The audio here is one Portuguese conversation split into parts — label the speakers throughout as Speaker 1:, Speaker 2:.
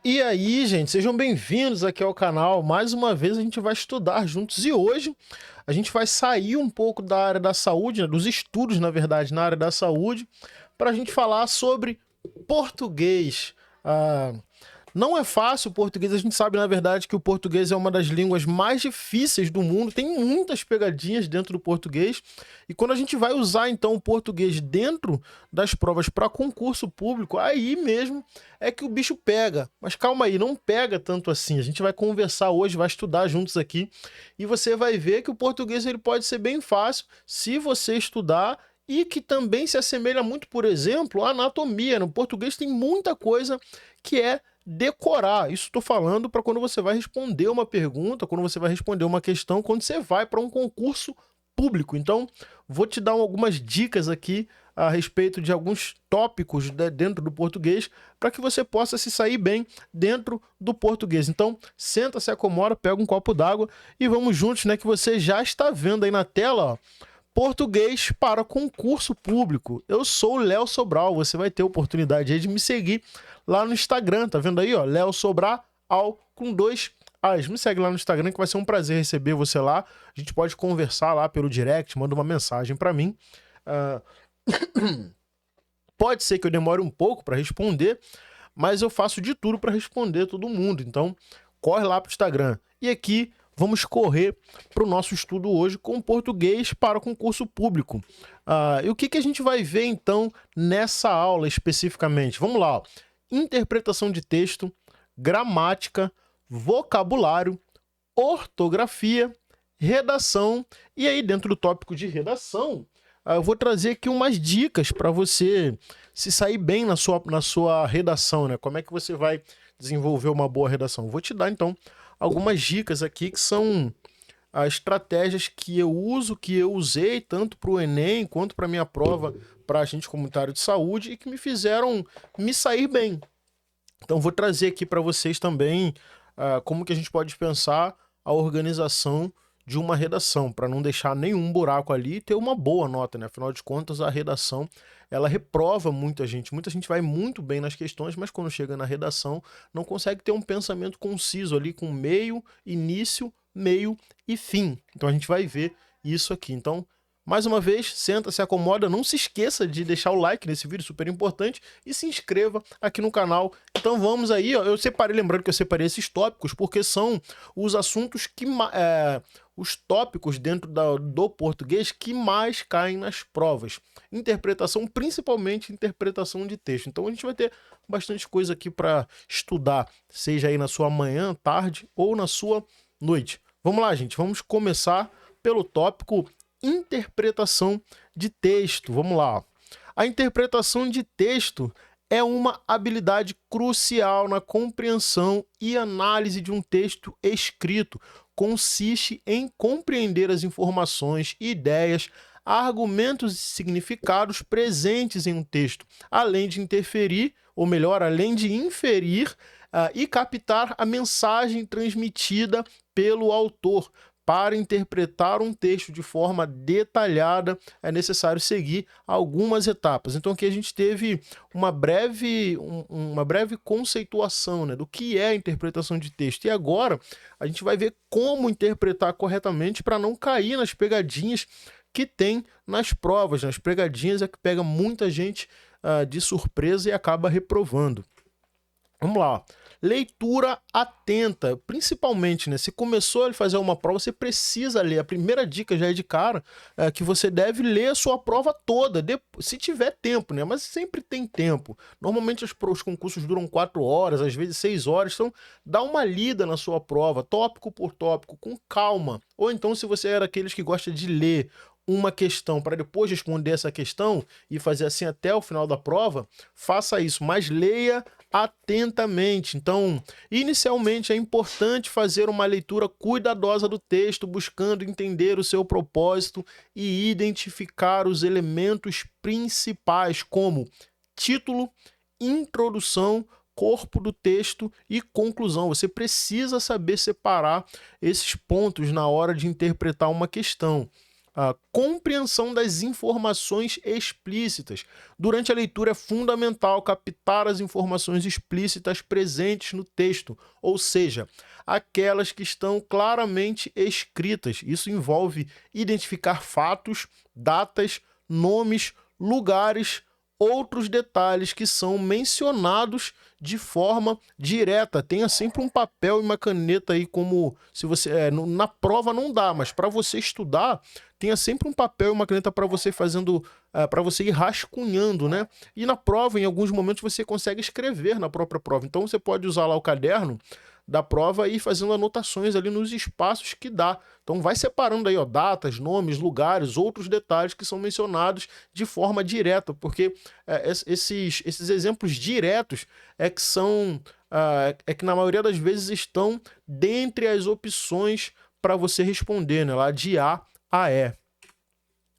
Speaker 1: E aí, gente, sejam bem-vindos aqui ao canal. Mais uma vez a gente vai estudar juntos e hoje a gente vai sair um pouco da área da saúde, né, dos estudos, na verdade, na área da saúde, para a gente falar sobre português. Não é fácil o português, a gente sabe, na verdade, que o português é uma das línguas mais difíceis do mundo, tem muitas pegadinhas dentro do português, e quando a gente vai usar, então, o português dentro das provas para concurso público, aí mesmo é que o bicho pega. Mas calma aí, não pega tanto assim, a gente vai conversar hoje, vai estudar juntos aqui, e você vai ver que o português ele pode ser bem fácil se você estudar, e que também se assemelha muito, por exemplo, à anatomia. No português tem muita coisa que é decorar. Isso estou falando para quando você vai responder uma pergunta, quando você vai responder uma questão, quando você vai para um concurso público. Então, vou te dar algumas dicas aqui a respeito de alguns tópicos dentro do português para que você possa se sair bem dentro do português. Então, senta, se acomoda, pega um copo d'água e vamos juntos, né? Que você já está vendo aí na tela, ó, português para concurso público. Eu sou o Léo Sobral, você vai ter oportunidade aí de me seguir lá no Instagram, tá vendo aí, ó, Léo Sobral com 2 As. Me segue lá no Instagram que vai ser um prazer receber você lá. A gente pode conversar lá pelo direct, manda uma mensagem para mim. Pode ser que eu demore um pouco para responder, mas eu faço de tudo para responder todo mundo. Então, corre lá pro Instagram. E aqui vamos correr para o nosso estudo hoje com português para concurso público. E o que a gente vai ver, então, nessa aula especificamente? Vamos lá, ó. Interpretação de texto, gramática, vocabulário, ortografia, redação. E aí, dentro do tópico de redação, eu vou trazer aqui umas dicas para você se sair bem na sua redação, né? Como é que você vai desenvolver uma boa redação? Vou te dar, então, algumas dicas aqui que são as estratégias que eu uso, que eu usei tanto para o Enem quanto para a minha prova para agente comunitário de saúde e que me fizeram me sair bem. Então vou trazer aqui para vocês também como que a gente pode pensar a organização de uma redação, para não deixar nenhum buraco ali e ter uma boa nota, né? Afinal de contas, a redação, ela reprova muita gente vai muito bem nas questões, mas quando chega na redação, não consegue ter um pensamento conciso ali, com meio, início, meio e fim. Então a gente vai ver isso aqui. Então, mais uma vez, senta, se acomoda, não se esqueça de deixar o like nesse vídeo, super importante, e se inscreva aqui no canal. Então vamos aí, ó, lembrando que eu separei esses tópicos, porque são os assuntos que... os tópicos dentro do português que mais caem nas provas. Interpretação, principalmente interpretação de texto. Então a gente vai ter bastante coisa aqui para estudar, seja aí na sua manhã, tarde ou na sua noite. Vamos lá, gente, vamos começar pelo tópico interpretação de texto. Vamos lá. A interpretação de texto é uma habilidade crucial na compreensão e análise de um texto escrito. Consiste em compreender as informações, ideias, argumentos e significados presentes em um texto, além de interferir, ou melhor, além de inferir e captar a mensagem transmitida pelo autor. Para interpretar um texto de forma detalhada, é necessário seguir algumas etapas. Então aqui a gente teve uma breve conceituação, né, do que é a interpretação de texto. E agora a gente vai ver como interpretar corretamente para não cair nas pegadinhas que tem nas provas. Nas pegadinhas é que pega muita gente de surpresa e acaba reprovando. Vamos lá. Leitura atenta, principalmente, né? Se começou a fazer uma prova, você precisa ler. A primeira dica já é de cara, que você deve ler a sua prova toda, se tiver tempo, né? Mas sempre tem tempo. Normalmente os concursos duram 4 horas, às vezes 6 horas, então dá uma lida na sua prova, tópico por tópico, com calma. Ou então, se você é daqueles que gosta de ler uma questão para depois responder essa questão e fazer assim até o final da prova, faça isso, mas leia atentamente. Então, inicialmente é importante fazer uma leitura cuidadosa do texto, buscando entender o seu propósito e identificar os elementos principais, como título, introdução, corpo do texto e conclusão. Você precisa saber separar esses pontos na hora de interpretar uma questão. A compreensão das informações explícitas. Durante a leitura é fundamental captar as informações explícitas presentes no texto, ou seja, aquelas que estão claramente escritas. Isso envolve identificar fatos, datas, nomes, lugares, outros detalhes que são mencionados de forma direta. Tenha sempre um papel e uma caneta aí, como se você na prova não dá, mas para você estudar, tenha sempre um papel e uma caneta para você para você ir rascunhando, né? E na prova, em alguns momentos, você consegue escrever na própria prova. Então você pode usar lá o caderno da prova e ir fazendo anotações ali nos espaços que dá. Então vai separando aí, ó, datas, nomes, lugares, outros detalhes que são mencionados de forma direta, porque esses exemplos diretos é que são é que na maioria das vezes estão dentre as opções para você responder, né, lá de A a E.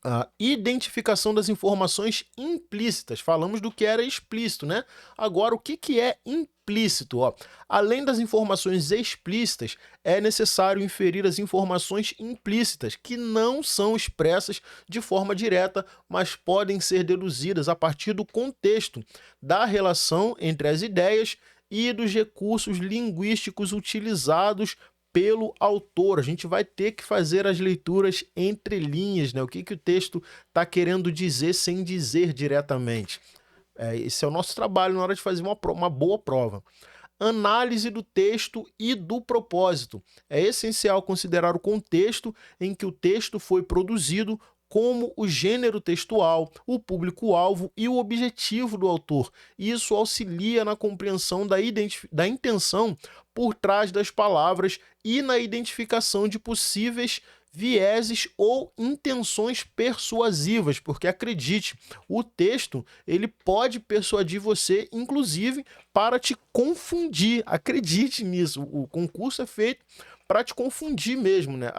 Speaker 1: A identificação das informações implícitas. Falamos do que era explícito, né? Agora, o que é implícito? Ó, além das informações explícitas, é necessário inferir as informações implícitas, que não são expressas de forma direta, mas podem ser deduzidas a partir do contexto, da relação entre as ideias e dos recursos linguísticos utilizados pelo autor. A gente vai ter que fazer as leituras entre linhas, né? O que o texto está querendo dizer sem dizer diretamente. Esse é o nosso trabalho na hora de fazer uma boa prova. Análise do texto e do propósito. É essencial considerar o contexto em que o texto foi produzido, como o gênero textual, o público-alvo e o objetivo do autor. Isso auxilia na compreensão da intenção por trás das palavras e na identificação de possíveis vieses ou intenções persuasivas, porque acredite, o texto ele pode persuadir você, inclusive, para te confundir. Acredite nisso, o concurso é feito para te confundir mesmo, né?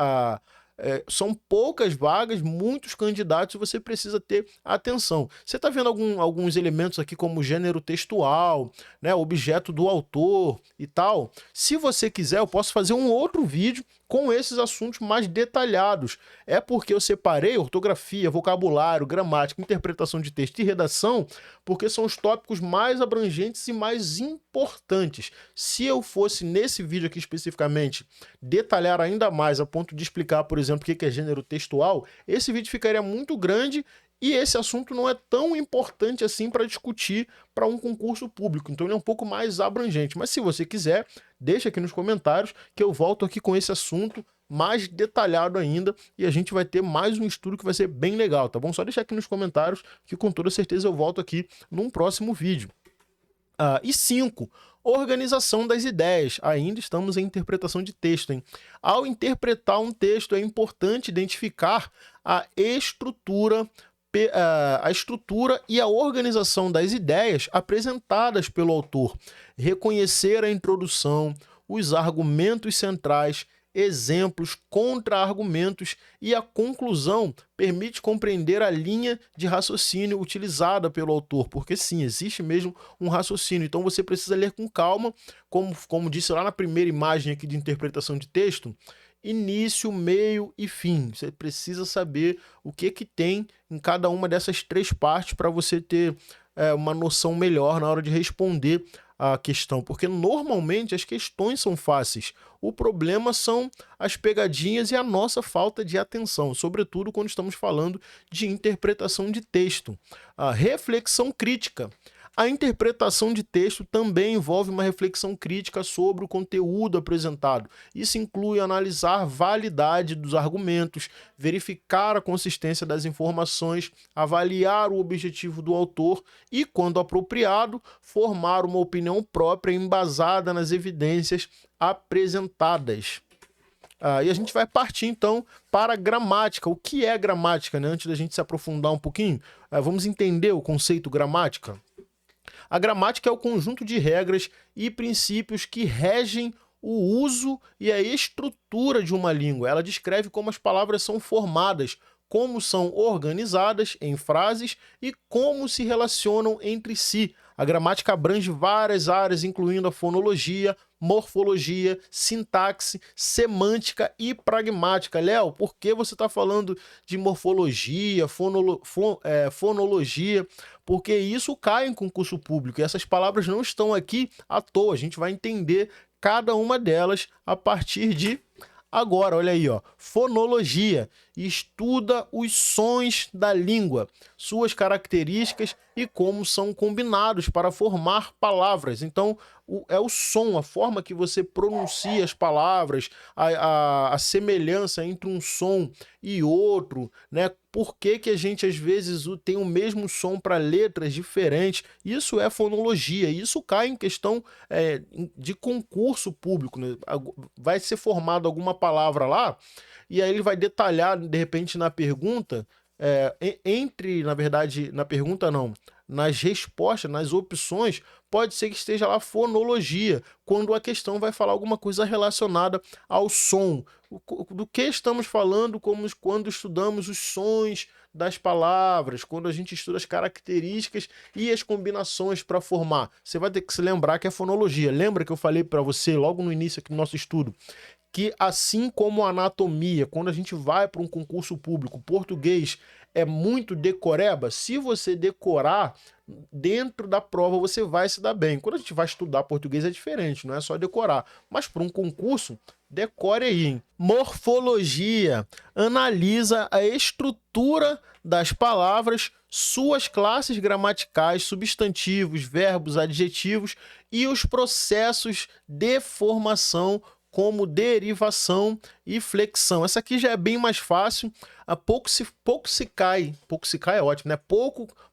Speaker 1: São poucas vagas, muitos candidatos, e você precisa ter atenção. Você está vendo alguns elementos aqui como gênero textual, né, objeto do autor e tal. Se você quiser, eu posso fazer um outro vídeo com esses assuntos mais detalhados. É porque eu separei ortografia, vocabulário, gramática, interpretação de texto e redação, porque são os tópicos mais abrangentes e mais importantes. Se eu fosse, nesse vídeo aqui especificamente, detalhar ainda mais a ponto de explicar, por exemplo, o que é gênero textual, esse vídeo ficaria muito grande e esse assunto não é tão importante assim para discutir para um concurso público. Então ele é um pouco mais abrangente. Mas se você quiser, deixa aqui nos comentários que eu volto aqui com esse assunto mais detalhado ainda e a gente vai ter mais um estudo que vai ser bem legal, tá bom? Só deixa aqui nos comentários que com toda certeza eu volto aqui num próximo vídeo. E 5, organização das ideias. Ainda estamos em interpretação de texto, hein? Ao interpretar um texto, é importante identificar a estrutura e a organização das ideias apresentadas pelo autor, reconhecer a introdução, os argumentos centrais, exemplos, contra-argumentos e a conclusão permite compreender a linha de raciocínio utilizada pelo autor, porque sim, existe mesmo um raciocínio, então você precisa ler com calma, como disse lá na primeira imagem aqui de interpretação de texto, início, meio e fim. Você precisa saber o que tem em cada uma dessas 3 partes para você ter uma noção melhor na hora de responder a questão, porque normalmente as questões são fáceis. O problema são as pegadinhas e a nossa falta de atenção, sobretudo quando estamos falando de interpretação de texto. A reflexão crítica. A interpretação de texto também envolve uma reflexão crítica sobre o conteúdo apresentado. Isso inclui analisar a validade dos argumentos, verificar a consistência das informações, avaliar o objetivo do autor e, quando apropriado, formar uma opinião própria embasada nas evidências apresentadas. E a gente vai partir, então, para a gramática. O que é gramática, né? Antes da gente se aprofundar um pouquinho, vamos entender o conceito gramática? A gramática é o conjunto de regras e princípios que regem o uso e a estrutura de uma língua. Ela descreve como as palavras são formadas, como são organizadas em frases e como se relacionam entre si. A gramática abrange várias áreas, incluindo a fonologia, morfologia, sintaxe, semântica e pragmática. Léo, por que você está falando de morfologia, fonologia? Porque isso cai em concurso público e essas palavras não estão aqui à toa. A gente vai entender cada uma delas a partir de agora. Olha aí, ó. Fonologia. Estuda os sons da língua, suas características e como são combinados para formar palavras. Então, é o som, a forma que você pronuncia as palavras, a semelhança entre um som e outro, né? Por que que a gente, às vezes, tem o mesmo som para letras diferentes? Isso é fonologia, isso cai em questão de concurso público, né? Vai ser formado alguma palavra lá, e aí ele vai detalhar, de repente, na pergunta, na verdade, na pergunta não, nas respostas, nas opções, pode ser que esteja lá fonologia, quando a questão vai falar alguma coisa relacionada ao som. Do que estamos falando quando estudamos os sons das palavras, quando a gente estuda as características e as combinações para formar. Você vai ter que se lembrar que é fonologia. Lembra que eu falei para você logo no início aqui do nosso estudo que, assim como a anatomia, quando a gente vai para um concurso público, português é muito decoreba, se você decorar, dentro da prova você vai se dar bem. Quando a gente vai estudar português é diferente, não é só decorar. Mas para um concurso, decore aí, hein? Morfologia analisa a estrutura das palavras, suas classes gramaticais, substantivos, verbos, adjetivos e os processos de formação como derivação e flexão. Essa aqui já é bem mais fácil, pouco se cai é ótimo, né?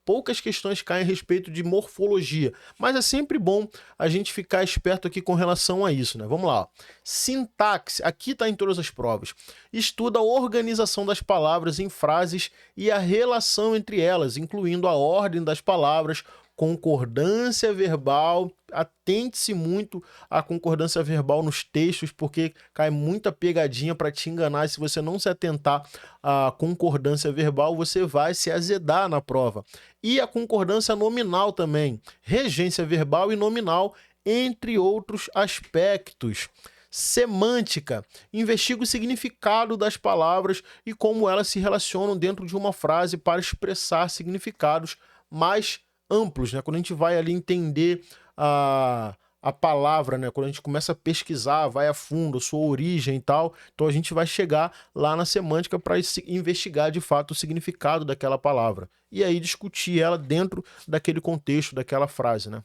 Speaker 1: Poucas questões caem a respeito de morfologia, mas é sempre bom a gente ficar esperto aqui com relação a isso, né? Vamos lá, ó. Sintaxe, aqui está em todas as provas. Estuda a organização das palavras em frases e a relação entre elas, incluindo a ordem das palavras, concordância verbal. Atente-se muito à concordância verbal nos textos, porque cai muita pegadinha para te enganar. Se você não se atentar à concordância verbal, você vai se azedar na prova. E a concordância nominal também, regência verbal e nominal, entre outros aspectos. Semântica, investiga o significado das palavras e como elas se relacionam dentro de uma frase para expressar significados mais amplos, né? Quando a gente vai ali entender a palavra, né? Quando a gente começa a pesquisar, vai a fundo, sua origem e tal, então a gente vai chegar lá na semântica para investigar de fato o significado daquela palavra e aí discutir ela dentro daquele contexto, daquela frase, né?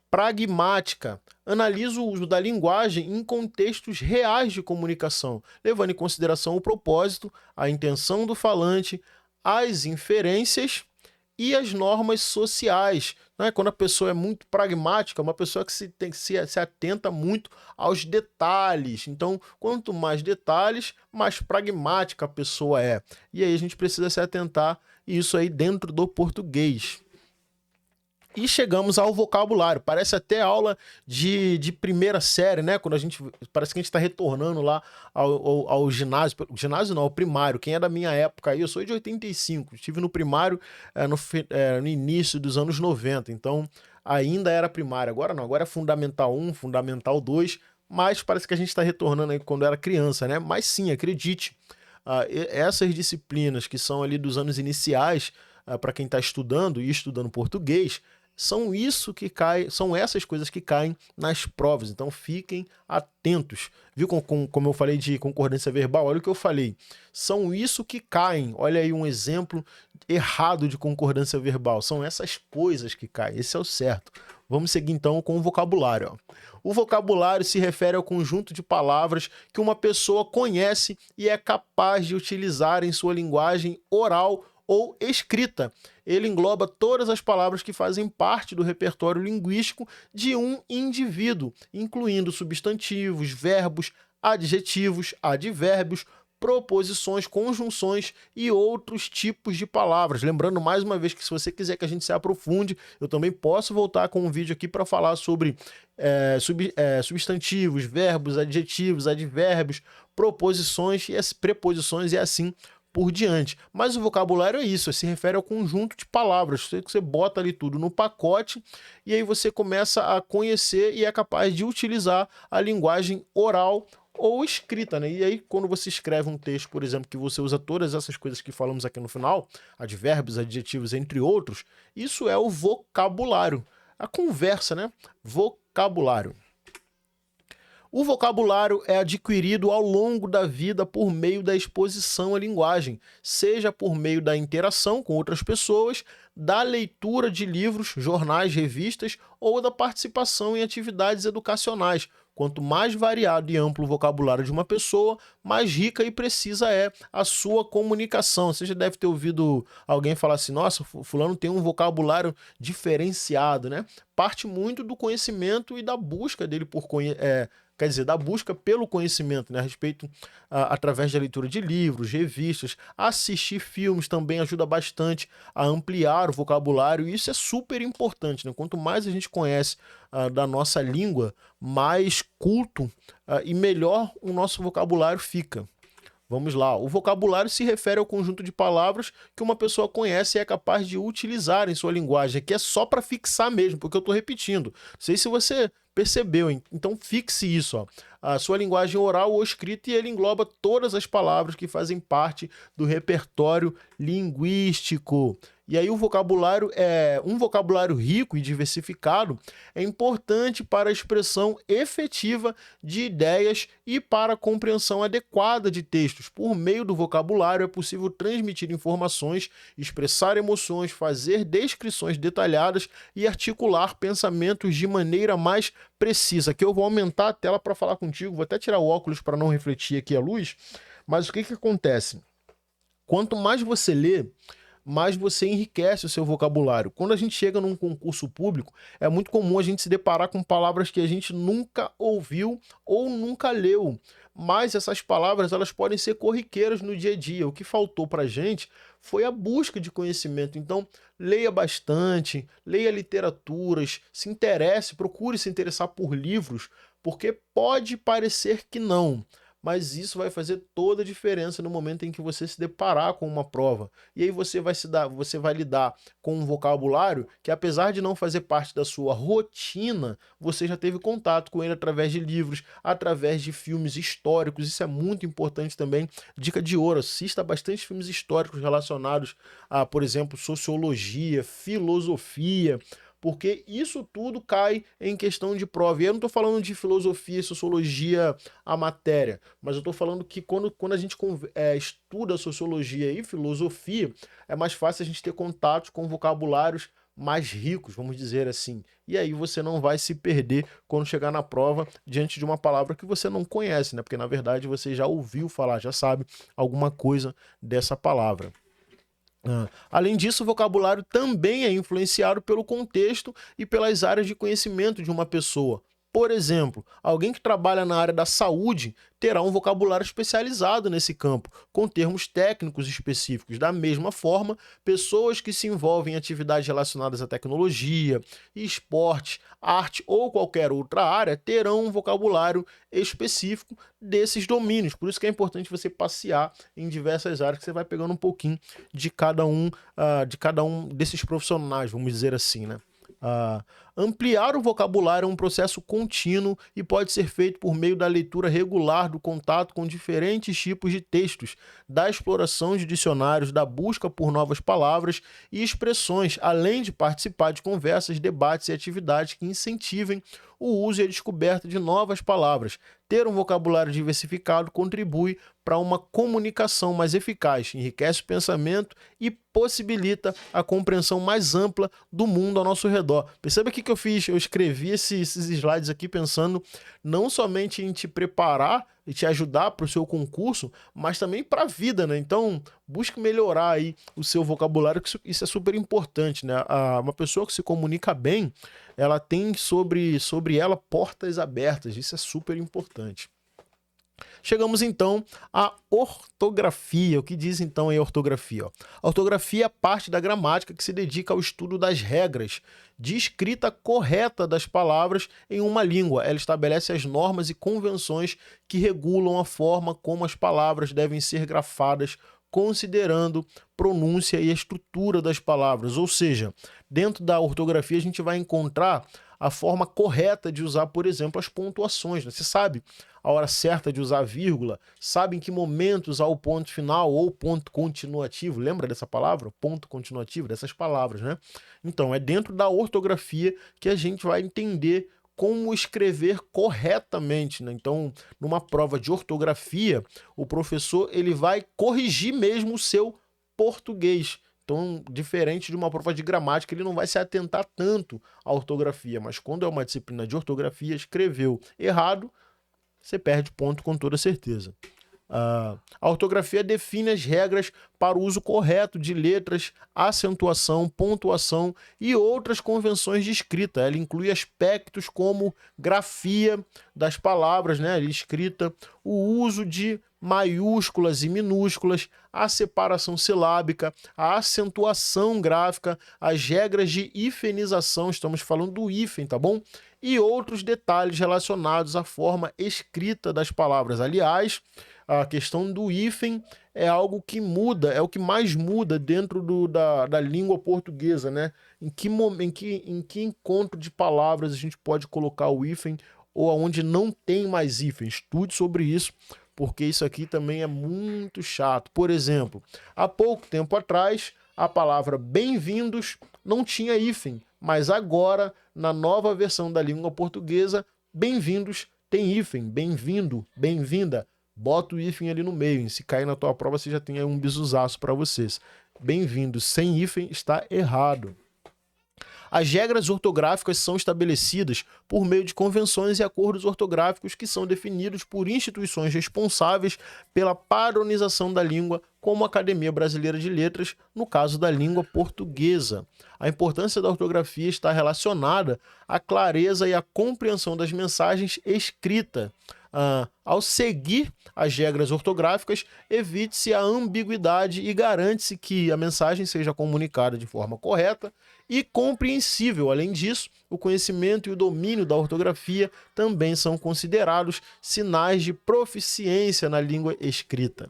Speaker 1: Pragmática analisa o uso da linguagem em contextos reais de comunicação, levando em consideração o propósito, a intenção do falante, as inferências e as normas sociais, né? Quando a pessoa é muito pragmática, uma pessoa que se atenta muito aos detalhes. Então, quanto mais detalhes, mais pragmática a pessoa é. E aí a gente precisa se atentar isso aí dentro do português. E chegamos ao vocabulário. Parece até aula de primeira série, né? Quando parece que a gente está retornando lá ao ginásio. Ginásio não, ao primário. Quem é da minha época aí, eu sou de 85. Estive no primário no início dos anos 90. Então, ainda era primário. Agora não, agora é Fundamental 1, Fundamental 2. Mas parece que a gente está retornando aí quando era criança, né? Mas sim, acredite. Essas disciplinas que são ali dos anos iniciais, para quem está estudando e estudando português, são essas coisas que caem nas provas. Então fiquem atentos. Viu como eu falei de concordância verbal? Olha o que eu falei. São isso que caem. Olha aí um exemplo errado de concordância verbal. São essas coisas que caem. Esse é o certo. Vamos seguir então com o vocabulário. Ó. O vocabulário se refere ao conjunto de palavras que uma pessoa conhece e é capaz de utilizar em sua linguagem oral ou escrita. Ele engloba todas as palavras que fazem parte do repertório linguístico de um indivíduo, incluindo substantivos, verbos, adjetivos, advérbios, proposições, conjunções e outros tipos de palavras. Lembrando mais uma vez que se você quiser que a gente se aprofunde, eu também posso voltar com um vídeo aqui para falar sobre substantivos, verbos, adjetivos, advérbios, proposições e preposições e assim por diante. Mas o vocabulário é isso, se refere ao conjunto de palavras, você bota ali tudo no pacote e aí você começa a conhecer e é capaz de utilizar a linguagem oral ou escrita, né? E aí, quando você escreve um texto, por exemplo, que você usa todas essas coisas que falamos aqui no final, advérbios, adjetivos, entre outros, isso é o vocabulário. A conversa, né? Vocabulário. O vocabulário é adquirido ao longo da vida por meio da exposição à linguagem, seja por meio da interação com outras pessoas, da leitura de livros, jornais, revistas ou da participação em atividades educacionais. Quanto mais variado e amplo o vocabulário de uma pessoa, mais rica e precisa é a sua comunicação. Você já deve ter ouvido alguém falar assim, nossa, fulano tem um vocabulário diferenciado, né? Parte muito do conhecimento e da busca dele por quer dizer, da busca pelo conhecimento, né, a respeito, através da leitura de livros, revistas, assistir filmes também ajuda bastante a ampliar o vocabulário, e isso é super importante, né? Quanto mais a gente conhece da nossa língua, mais culto e melhor o nosso vocabulário fica. Vamos lá, o vocabulário se refere ao conjunto de palavras que uma pessoa conhece e é capaz de utilizar em sua linguagem. Aqui é só para fixar mesmo, porque eu estou repetindo. Não sei se você percebeu, hein? Então fixe isso, ó. A sua linguagem oral ou escrita, e ele engloba todas as palavras que fazem parte do repertório linguístico. E aí o vocabulário um vocabulário rico e diversificado é importante para a expressão efetiva de ideias e para a compreensão adequada de textos. Por meio do vocabulário é possível transmitir informações, expressar emoções, fazer descrições detalhadas e articular pensamentos de maneira mais precisa. Aqui eu vou aumentar a tela para falar contigo, vou até tirar o óculos para não refletir aqui a luz, mas o que acontece? Quanto mais você lê, mais você enriquece o seu vocabulário. Quando a gente chega num concurso público, é muito comum a gente se deparar com palavras que a gente nunca ouviu ou nunca leu. Mas essas palavras, elas podem ser corriqueiras no dia a dia. O que faltou para a gente foi a busca de conhecimento. Então, leia bastante, leia literaturas, se interesse, procure se interessar por livros, porque pode parecer que não, mas isso vai fazer toda a diferença no momento em que você se deparar com uma prova. E aí você vai lidar com um vocabulário que, apesar de não fazer parte da sua rotina, você já teve contato com ele através de livros, através de filmes históricos. Isso é muito importante também. Dica de ouro: assista bastante filmes históricos relacionados a, por exemplo, sociologia, filosofia, porque isso tudo cai em questão de prova. E eu não estou falando de filosofia e sociologia a matéria, mas eu estou falando que quando a gente estuda sociologia e filosofia, é mais fácil a gente ter contatos com vocabulários mais ricos, vamos dizer assim. E aí você não vai se perder quando chegar na prova diante de uma palavra que você não conhece, né? Porque na verdade você já ouviu falar, já sabe alguma coisa dessa palavra. Além disso, o vocabulário também é influenciado pelo contexto e pelas áreas de conhecimento de uma pessoa. Por exemplo, alguém que trabalha na área da saúde terá um vocabulário especializado nesse campo, com termos técnicos específicos. Da mesma forma, pessoas que se envolvem em atividades relacionadas à tecnologia, esporte, arte ou qualquer outra área terão um vocabulário específico desses domínios. Por isso que é importante você passear em diversas áreas, que você vai pegando um pouquinho de cada um desses profissionais, vamos dizer assim, né? Ampliar o vocabulário é um processo contínuo e pode ser feito por meio da leitura regular, do contato com diferentes tipos de textos, da exploração de dicionários, da busca por novas palavras e expressões, além de participar de conversas, debates e atividades que incentivem o uso e a descoberta de novas palavras. Ter um vocabulário diversificado contribui para uma comunicação mais eficaz, enriquece o pensamento e possibilita a compreensão mais ampla do mundo ao nosso redor. Perceba aqui que eu escrevi esses slides aqui pensando não somente em te preparar e te ajudar para o seu concurso, mas também para a vida, né? Então, busque melhorar aí o seu vocabulário, que isso é super importante, né? Uma pessoa que se comunica bem, ela tem sobre ela portas abertas, isso é super importante. Chegamos então à ortografia. O que diz então a ortografia? A ortografia é a parte da gramática que se dedica ao estudo das regras de escrita correta das palavras em uma língua. Ela estabelece as normas e convenções que regulam a forma como as palavras devem ser grafadas considerando pronúncia e a estrutura das palavras. Ou seja, dentro da ortografia a gente vai encontrar a forma correta de usar, por exemplo, as pontuações, né? Você sabe a hora certa de usar vírgula, sabe em que momento usar o ponto final ou ponto continuativo. Lembra dessa palavra? Ponto continuativo, dessas palavras, né? Então, é dentro da ortografia que a gente vai entender como escrever corretamente, né? Então, numa prova de ortografia, o professor ele vai corrigir mesmo o seu português. Então, diferente de uma prova de gramática, ele não vai se atentar tanto à ortografia, mas quando é uma disciplina de ortografia, escreveu errado, você perde ponto com toda certeza. A ortografia define as regras para o uso correto de letras, acentuação, pontuação e outras convenções de escrita. Ela inclui aspectos como grafia das palavras, né, escrita, o uso de maiúsculas e minúsculas, a separação silábica, a acentuação gráfica, as regras de hifenização, estamos falando do hífen, tá bom? E outros detalhes relacionados à forma escrita das palavras. Aliás, a questão do hífen é algo que muda, é o que mais muda dentro da língua portuguesa, né? Em que encontro de palavras a gente pode colocar o hífen ou aonde não tem mais hífen. Estude sobre isso, porque isso aqui também é muito chato. Por exemplo, há pouco tempo atrás, a palavra bem-vindos não tinha hífen, mas agora, na nova versão da língua portuguesa, bem-vindos tem hífen, bem-vindo, bem-vinda. Bota o hífen ali no meio, e se cair na tua prova, você já tem aí um bisuzaço para vocês. Bem-vindo sem hífen está errado. As regras ortográficas são estabelecidas por meio de convenções e acordos ortográficos que são definidos por instituições responsáveis pela padronização da língua, como a Academia Brasileira de Letras, no caso da língua portuguesa. A importância da ortografia está relacionada à clareza e à compreensão das mensagens escritas. Ao seguir as regras ortográficas, evite-se a ambiguidade e garante-se que a mensagem seja comunicada de forma correta e compreensível. Além disso, o conhecimento e o domínio da ortografia também são considerados sinais de proficiência na língua escrita.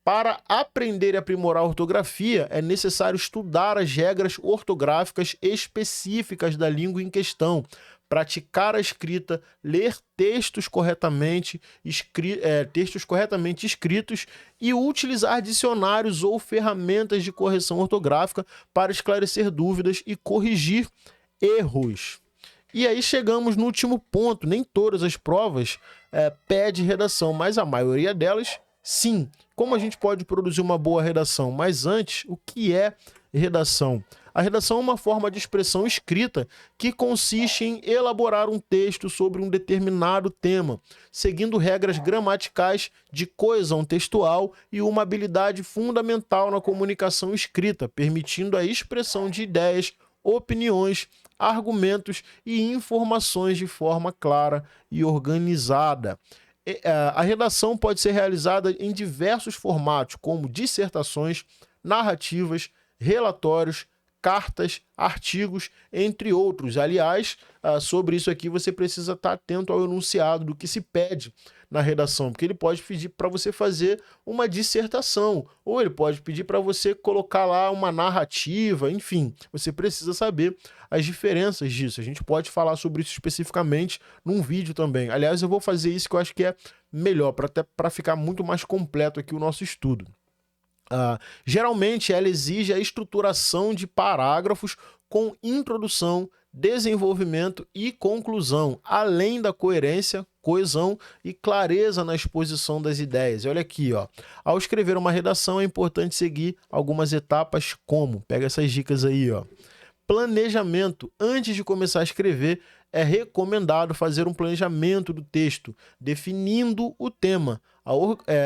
Speaker 1: Para aprender e aprimorar a ortografia, é necessário estudar as regras ortográficas específicas da língua em questão, praticar a escrita, ler textos corretamente escritos e utilizar dicionários ou ferramentas de correção ortográfica para esclarecer dúvidas e corrigir erros. E aí chegamos no último ponto. Nem todas as provas pedem redação, mas a maioria delas, sim. Como a gente pode produzir uma boa redação? Mas antes, o que é redação? A redação é uma forma de expressão escrita que consiste em elaborar um texto sobre um determinado tema, seguindo regras gramaticais de coesão textual e uma habilidade fundamental na comunicação escrita, permitindo a expressão de ideias, opiniões, argumentos e informações de forma clara e organizada. A redação pode ser realizada em diversos formatos, como dissertações, narrativas, relatórios, cartas, artigos, entre outros. Aliás, sobre isso aqui você precisa estar atento ao enunciado do que se pede na redação, porque ele pode pedir para você fazer uma dissertação, ou ele pode pedir para você colocar lá uma narrativa, enfim, você precisa saber as diferenças disso. A gente pode falar sobre isso especificamente num vídeo também. Aliás, eu vou fazer isso que eu acho que é melhor, para ficar muito mais completo aqui o nosso estudo. Geralmente ela exige a estruturação de parágrafos com introdução, desenvolvimento e conclusão, além da coerência, coesão e clareza na exposição das ideias. Olha aqui, ó. Ao escrever uma redação é importante seguir algumas etapas como, pega essas dicas aí, ó. Planejamento. Antes de começar a escrever, é recomendado fazer um planejamento do texto, definindo o tema,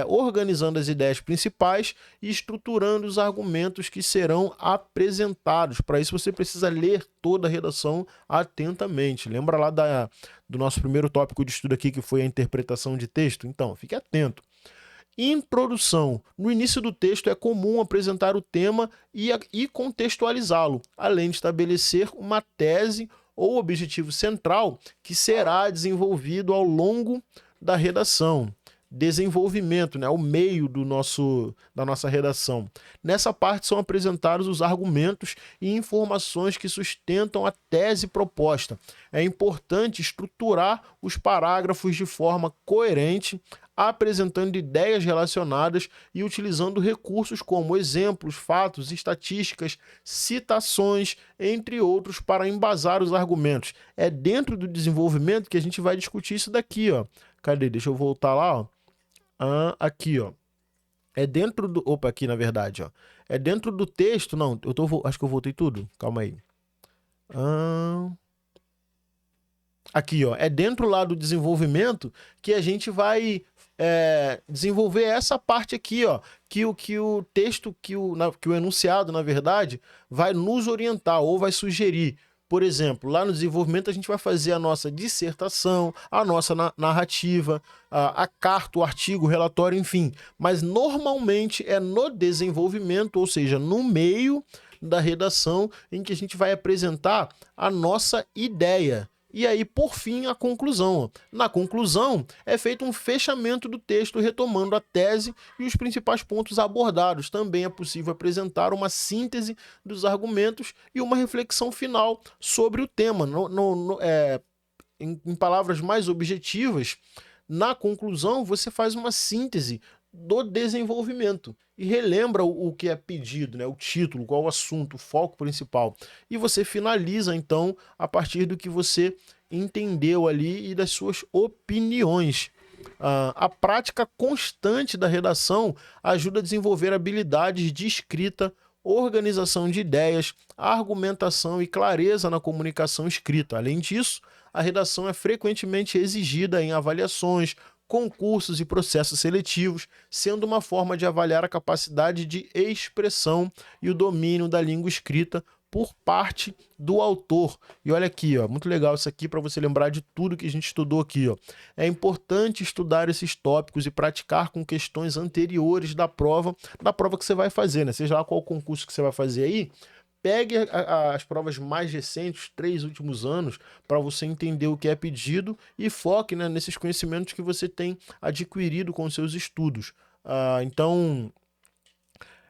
Speaker 1: organizando as ideias principais e estruturando os argumentos que serão apresentados. Para isso você precisa ler toda a redação atentamente. Lembra lá do nosso primeiro tópico de estudo aqui, que foi a interpretação de texto? Então, fique atento. Introdução. No início do texto é comum apresentar o tema e contextualizá-lo, além de estabelecer uma tese ou objetivo central que será desenvolvido ao longo da redação. desenvolvimento, né, o meio da nossa redação. Nessa parte são apresentados os argumentos e informações que sustentam a tese proposta. É importante estruturar os parágrafos de forma coerente, apresentando ideias relacionadas e utilizando recursos como exemplos, fatos, estatísticas, citações, entre outros, para embasar os argumentos. É dentro do desenvolvimento que a gente vai discutir isso daqui, ó. Cadê? Deixa eu voltar lá, ó. Aqui, ó. É dentro do... Opa, aqui na verdade, ó. É dentro do texto... Não, acho que eu voltei tudo. Calma aí. Aqui, ó. É dentro lá do desenvolvimento que a gente vai desenvolver essa parte aqui, ó. Que o texto, que o enunciado, na verdade, vai nos orientar ou vai sugerir. Por exemplo, lá no desenvolvimento a gente vai fazer a nossa dissertação, a nossa narrativa, a carta, o artigo, o relatório, enfim. Mas normalmente é no desenvolvimento, ou seja, no meio da redação, em que a gente vai apresentar a nossa ideia. E aí, por fim, a conclusão. Na conclusão, é feito um fechamento do texto, retomando a tese e os principais pontos abordados. Também é possível apresentar uma síntese dos argumentos e uma reflexão final sobre o tema. Em palavras mais objetivas, na conclusão, você faz uma síntese do desenvolvimento e relembra o que é pedido, né? O título, qual o assunto, o foco principal. E você finaliza, então, a partir do que você entendeu ali e das suas opiniões. A prática constante da redação ajuda a desenvolver habilidades de escrita, organização de ideias, argumentação e clareza na comunicação escrita. Além disso, a redação é frequentemente exigida em avaliações, concursos e processos seletivos, sendo uma forma de avaliar a capacidade de expressão e o domínio da língua escrita por parte do autor. E olha aqui, ó, muito legal isso aqui para você lembrar de tudo que a gente estudou aqui, ó. É importante estudar esses tópicos e praticar com questões anteriores da prova que você vai fazer, né? Seja lá qual concurso que você vai fazer aí, pegue as provas mais recentes, 3 últimos anos, para você entender o que é pedido e foque, né, nesses conhecimentos que você tem adquirido com os seus estudos. Então,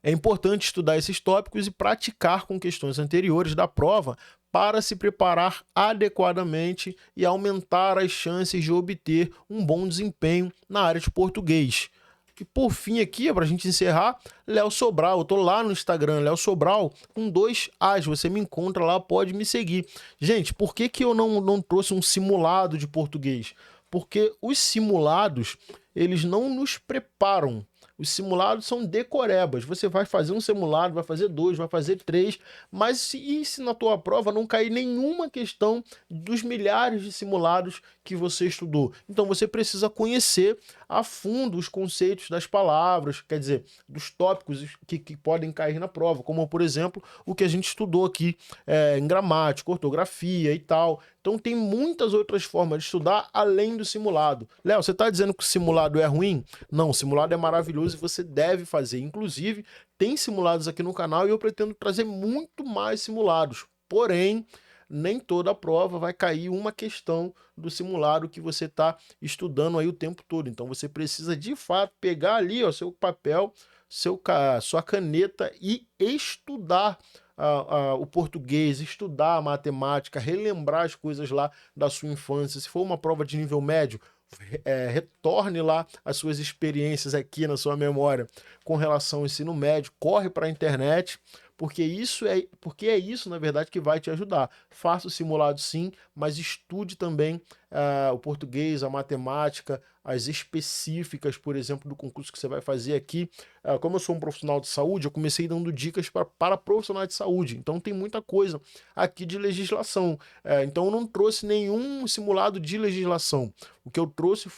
Speaker 1: é importante estudar esses tópicos e praticar com questões anteriores da prova para se preparar adequadamente e aumentar as chances de obter um bom desempenho na área de português. E por fim aqui, para a gente encerrar, Léo Sobral. Eu tô lá no Instagram, Léo Sobral, com 2 As. Você me encontra lá, pode me seguir. Gente, por que eu não trouxe um simulado de português? Porque os simulados, eles não nos preparam. Os simulados são decorebas. Você vai fazer um simulado, vai fazer 2, vai fazer 3, mas se na tua prova não cair nenhuma questão dos milhares de simulados que você estudou? Então você precisa conhecer a fundo os conceitos das palavras, quer dizer, dos tópicos que podem cair na prova, como por exemplo o que a gente estudou aqui em gramática, ortografia e tal. Então tem muitas outras formas de estudar além do simulado. Léo, você está dizendo que o simulado é ruim? Não, o simulado é maravilhoso e você deve fazer. Inclusive, tem simulados aqui no canal e eu pretendo trazer muito mais simulados. Porém, nem toda a prova vai cair uma questão do simulado que você está estudando aí o tempo todo. Então você precisa de fato pegar ali, ó, seu papel, sua caneta e estudar o português, estudar a matemática, relembrar as coisas lá da sua infância. Se for uma prova de nível médio, retorne lá as suas experiências aqui na sua memória com relação ao ensino médio, corre para a internet, porque é isso, na verdade, que vai te ajudar. Faça o simulado sim, mas estude também o português, a matemática, as específicas, por exemplo, do concurso que você vai fazer aqui. Como eu sou um profissional de saúde, eu comecei dando dicas para profissionais de saúde, então tem muita coisa aqui de legislação. Então eu não trouxe nenhum simulado de legislação. O que eu trouxe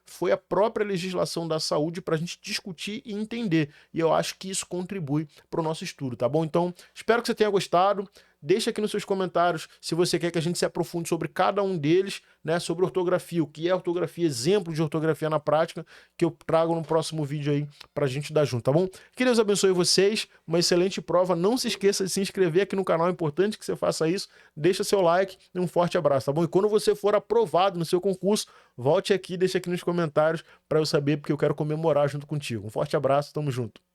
Speaker 1: foi a própria legislação da saúde para a gente discutir e entender. E eu acho que isso contribui para o nosso estudo, tá bom? Então, espero que você tenha gostado. deixa aqui nos seus comentários se você quer que a gente se aprofunde sobre cada um deles, né, sobre ortografia, o que é ortografia, exemplo de ortografia na prática, que eu trago no próximo vídeo aí pra gente dar junto, tá bom? Que Deus abençoe vocês, uma excelente prova, não se esqueça de se inscrever aqui no canal, é importante que você faça isso, deixa seu like e um forte abraço, tá bom? E quando você for aprovado no seu concurso, volte aqui, deixa aqui nos comentários para eu saber, porque eu quero comemorar junto contigo. Um forte abraço, tamo junto.